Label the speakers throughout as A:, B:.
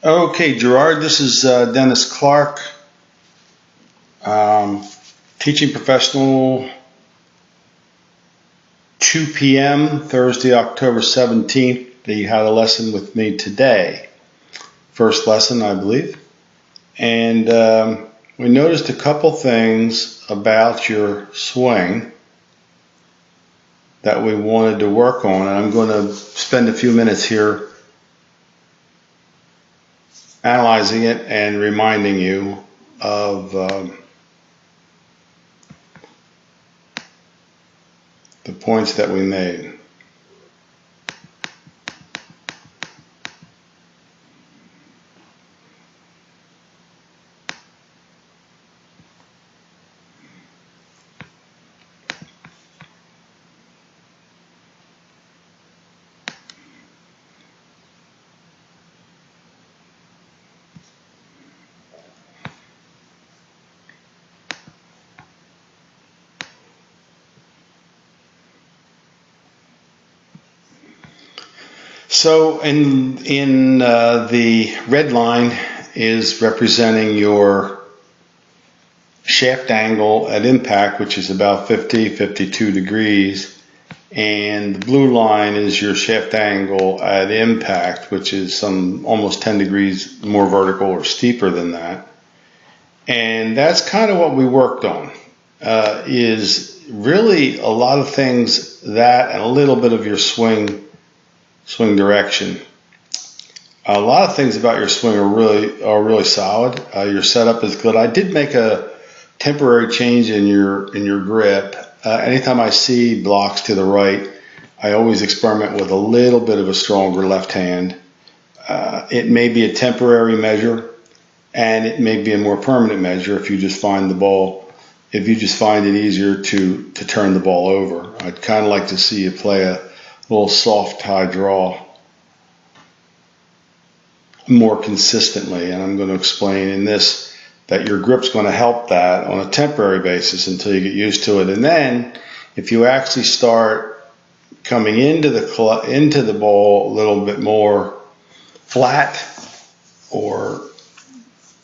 A: Okay, Gerard, this is Dennis Clark, um, teaching professional, 2 p.m., Thursday, October 17th. You had a lesson with me today. First lesson, I believe. And we noticed a couple things about your swing that we wanted to work on. And I'm going to spend a few minutes here analyzing it and reminding you of the points that we made. So in the red line is representing your shaft angle at impact, which is about 52 degrees. And the blue line is your shaft angle at impact, which is some almost 10 degrees more vertical or steeper than that. And that's kind of what we worked on, is really a lot of things that and a little bit of your swing direction. A lot of things about your swing are really solid. Your setup is good. I did make a temporary change in your grip. Anytime I see blocks to the right, I always experiment with a little bit of a stronger left hand. It may be a temporary measure, and it may be a more permanent measure if you just find it easier to turn the ball over. I'd kind of like to see you play a little soft high draw more consistently, and I'm going to explain in this that your grip's going to help that on a temporary basis until you get used to it. And then if you actually start coming into the ball a little bit more flat or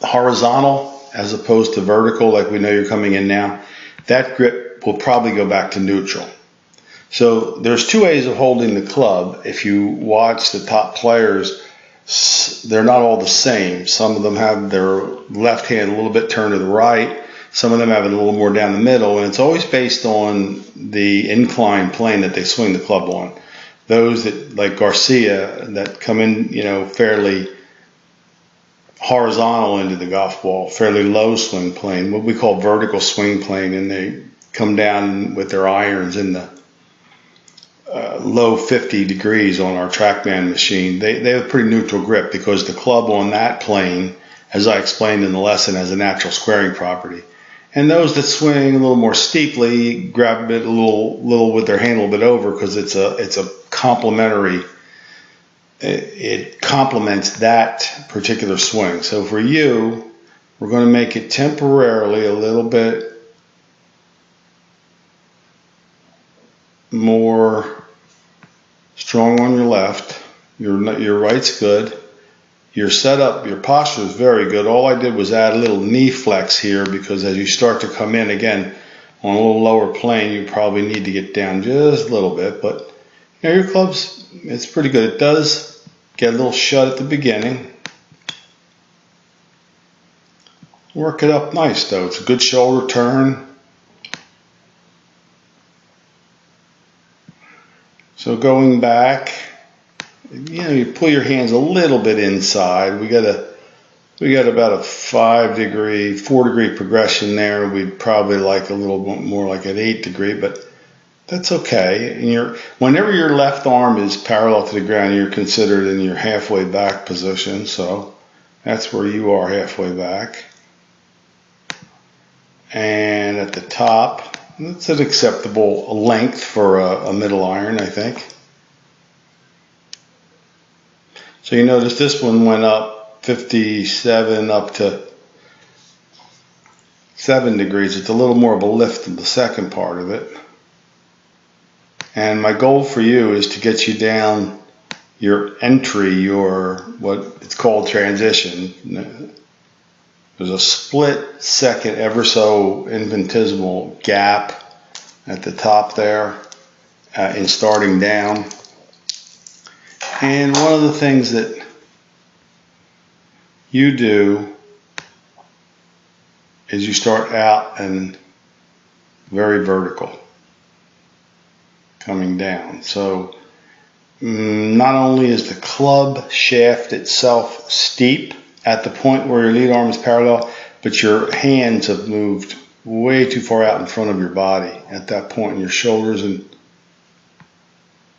A: horizontal as opposed to vertical like we know you're coming in now, that grip will probably go back to neutral. So there's two ways of holding the club. If you watch the top players, they're not all the same. Some of them have their left hand a little bit turned to the right. Some of them have it a little more down the middle, and it's always based on the inclined plane that they swing the club on. Those that, like Garcia, that come in, fairly horizontal into the golf ball, fairly low swing plane, what we call vertical swing plane, and they come down with their irons in the low 50 degrees on our TrackMan machine. They have a pretty neutral grip because the club on that plane, as I explained in the lesson, has a natural squaring property. And those that swing a little more steeply grab it a little with their hand a little bit over because it's a complementary. It complements that particular swing. So for you, we're going to make it temporarily a little bit more strong on your left. Your right's good. Your setup, your posture is very good. All I did was add a little knee flex here because as you start to come in again on a little lower plane, you probably need to get down just a little bit. But your club's, it's pretty good. It does get a little shut at the beginning. Work it up nice though. It's a good shoulder turn. So going back, you pull your hands a little bit inside. We got about a 4 degree progression there. We'd probably like a little bit more like an 8 degree, but that's okay. And whenever your left arm is parallel to the ground, you're considered in your halfway back position. So that's where you are, halfway back. And at the top, that's an acceptable length for a middle iron, I think. So you notice this one went up 57 up to 7 degrees. It's a little more of a lift than the second part of it. And my goal for you is to get you down your entry, your what it's called transition. There's a split second, ever so infinitesimal gap at the top there in starting down. And one of the things that you do is you start out and very vertical, coming down. So not only is the club shaft itself steep at the point where your lead arm is parallel, but your hands have moved way too far out in front of your body at that point, and your shoulders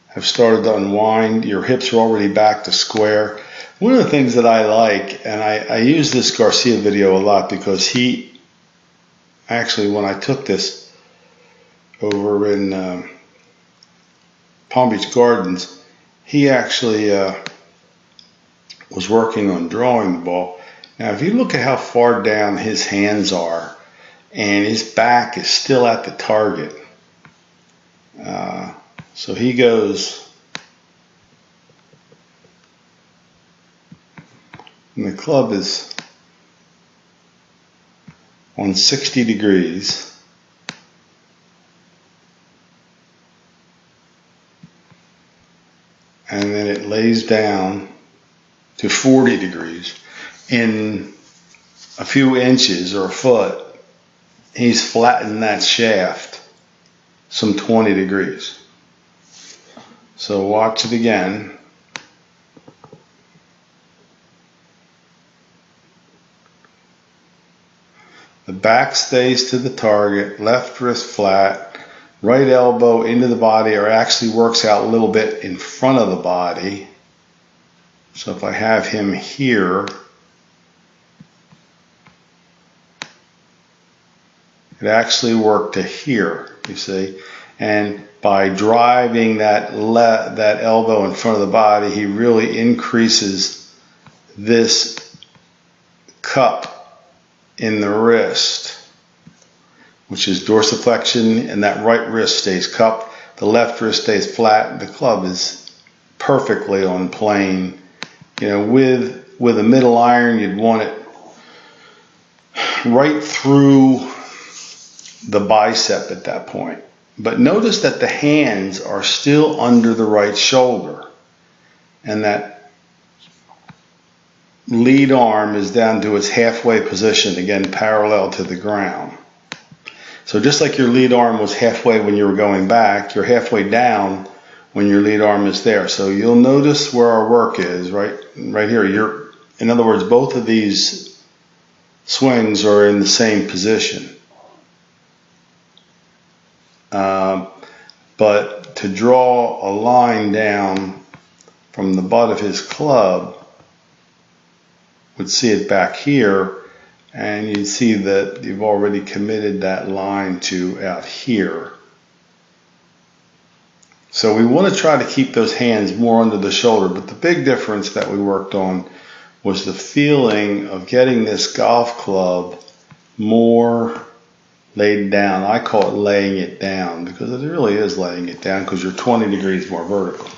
A: have started to unwind. Your hips are already back to square. One of the things that I like, and I use this Garcia video a lot because he actually, when I took this over in Palm Beach Gardens, he actually was working on drawing the ball. Now, if you look at how far down his hands are, and his back is still at the target, so he goes, and the club is on 60 degrees. And then it lays down to 40 degrees. In a few inches or a foot, he's flattened that shaft some 20 degrees. So watch it again. The back stays to the target, left wrist flat, right elbow into the body, or actually works out a little bit in front of the body. So if I have him here, it actually worked to here, you see. And by driving that elbow in front of the body, he really increases this cup in the wrist, which is dorsiflexion, and that right wrist stays cupped, the left wrist stays flat, the club is perfectly on plane. You know, with a middle iron, you'd want it right through the bicep at that point. But notice that the hands are still under the right shoulder, and that lead arm is down to its halfway position, again parallel to the ground. So just like your lead arm was halfway when you were going back, you're halfway down when your lead arm is there. So you'll notice where our work is, right here. In other words, both of these swings are in the same position. But to draw a line down from the butt of his club, would see it back here, and you'd see that you've already committed that line to out here. So we want to try to keep those hands more under the shoulder, but the big difference that we worked on was the feeling of getting this golf club more laid down. I call it laying it down, because it really is laying it down, because you're 20 degrees more vertical.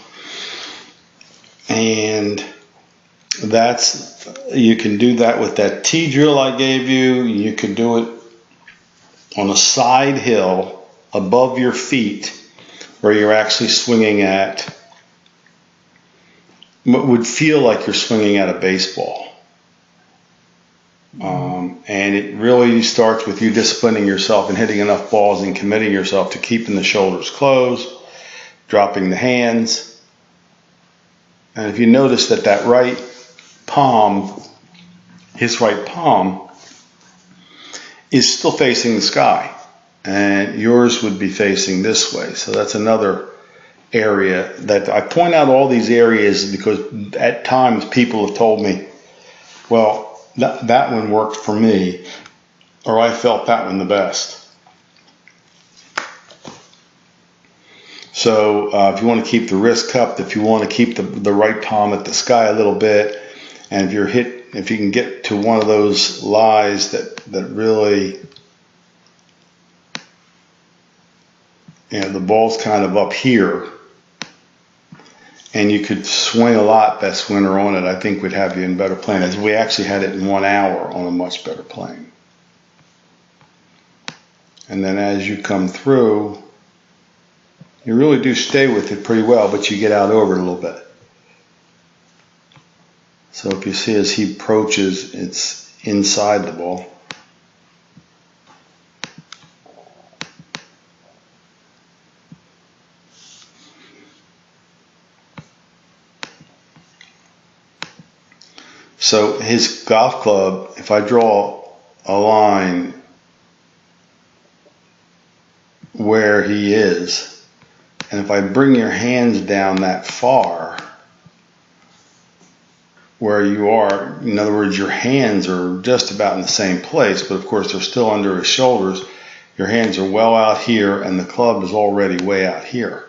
A: And you can do that with that T-drill I gave you. You can do it on a side hill above your feet, where you're actually swinging at what would feel like you're swinging at a baseball. And it really starts with you disciplining yourself and hitting enough balls and committing yourself to keeping the shoulders closed, dropping the hands. And if you notice that right palm, his right palm, is still facing the sky, and yours would be facing this way. So that's another area that I point out, all these areas, because at times people have told me, well, that one worked for me, or I felt that one the best. So if you want to keep the wrist cupped, if you want to keep the right palm at the sky a little bit, and if you can get to one of those lies that really, you know, the ball's kind of up here, and you could swing a lot best winter on it. I think we'd have you in better plane. As we actually had it in 1 hour on a much better plane. And then as you come through, you really do stay with it pretty well, but you get out over it a little bit. So if you see as he approaches, it's inside the ball. So his golf club, if I draw a line where he is, and if I bring your hands down that far where you are, in other words, your hands are just about in the same place, but of course they're still under his shoulders. Your hands are well out here and the club is already way out here.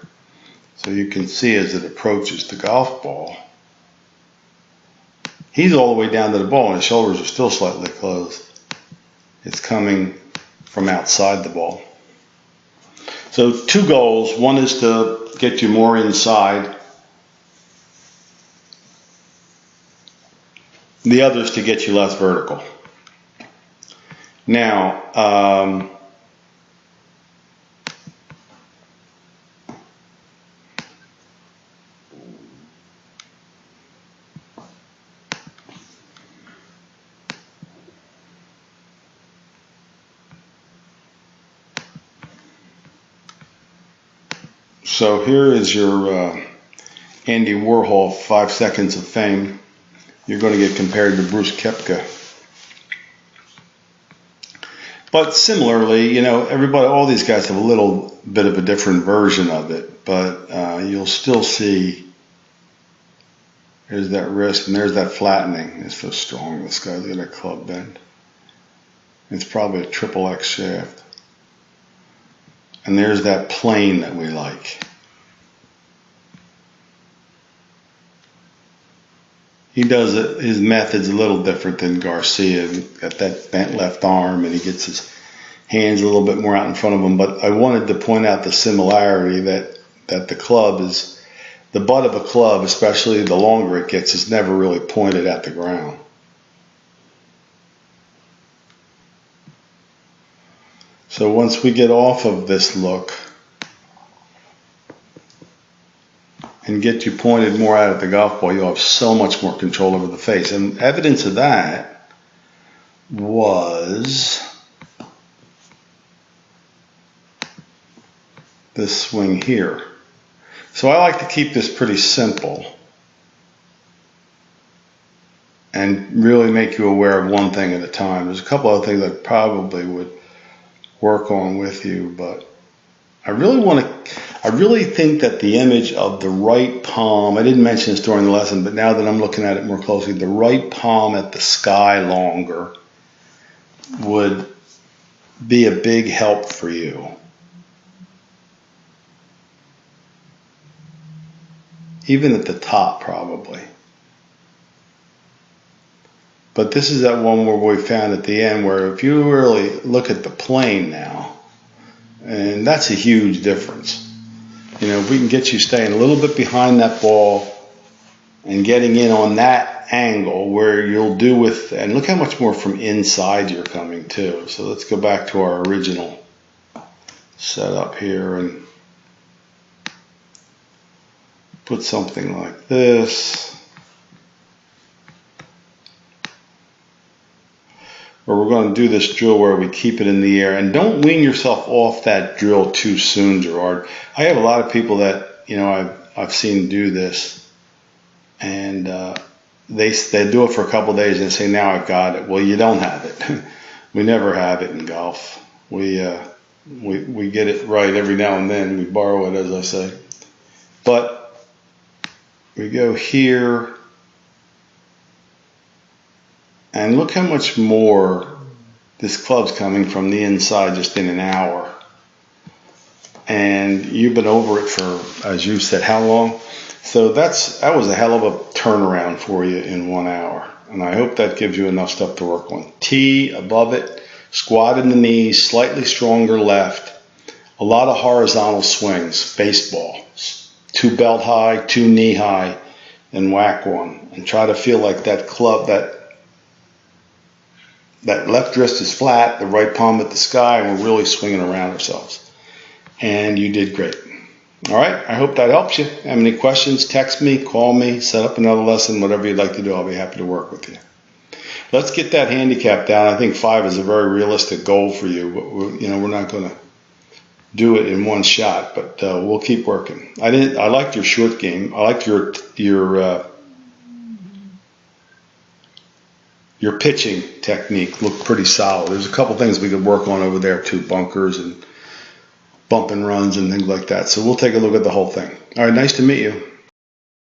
A: So you can see as it approaches the golf ball, he's all the way down to the ball and his shoulders are still slightly closed. It's coming from outside the ball. So 2 goals. One is to get you more inside. The other is to get you less vertical. Now, so here is your Andy Warhol 5 seconds of fame. You're going to get compared to Bruce Koepka. But similarly, you know, everybody, all these guys have a little bit of a different version of it, but you'll still see there's that wrist and there's that flattening. It's so strong, this guy. Look at that club bend. It's probably a XXX shaft. And there's that plane that we like. He does it, his method's a little different than Garcia. Got that bent left arm and he gets his hands a little bit more out in front of him. But I wanted to point out the similarity that the club is, the butt of a club, especially the longer it gets, is never really pointed at the ground. So once we get off of this look and get you pointed more out at the golf ball, you'll have so much more control over the face. And evidence of that was this swing here. So I like to keep this pretty simple and really make you aware of one thing at a time. There's a couple other things I probably would work on with you, but I really think that the image of the right palm, I didn't mention this during the lesson, but now that I'm looking at it more closely, the right palm at the sky longer would be a big help for you. Even at the top, probably. But this is that one where we found at the end where if you really look at the plane now, and that's a huge difference. You know, if we can get you staying a little bit behind that ball and getting in on that angle where you'll do with, and look how much more from inside you're coming too. So let's go back to our original setup here and put something like this. Where we're going to do this drill where we keep it in the air. And don't wean yourself off that drill too soon, Gerard. I have a lot of people that, you know, I've seen do this. And they do it for a couple of days and they say, now I've got it. Well, you don't have it. We never have it in golf. We get it right every now and then. We borrow it, as I say. But we go here. And look how much more this club's coming from the inside just in an hour. And you've been over it for, as you said, how long? So that was a hell of a turnaround for you in 1 hour. And I hope that gives you enough stuff to work on. Tee above it, squat in the knees, slightly stronger left, a lot of horizontal swings, baseball, 2 belt high, 2 knee high, and whack one. And try to feel like that club, that left wrist is flat, the right palm at the sky, and we're really swinging around ourselves. And you did great. All right, I hope that helps you. Have any questions, text me, call me, set up another lesson, whatever you'd like to do. I'll be happy to work with you. Let's get that handicap down. I think 5 is a very realistic goal for you. But we're not going to do it in one shot, but we'll keep working. I liked your short game. I liked your pitching technique. Looked pretty solid. There's a couple things we could work on over there too, bunkers and bump and runs and things like that. So we'll take a look at the whole thing. All right, nice to meet you.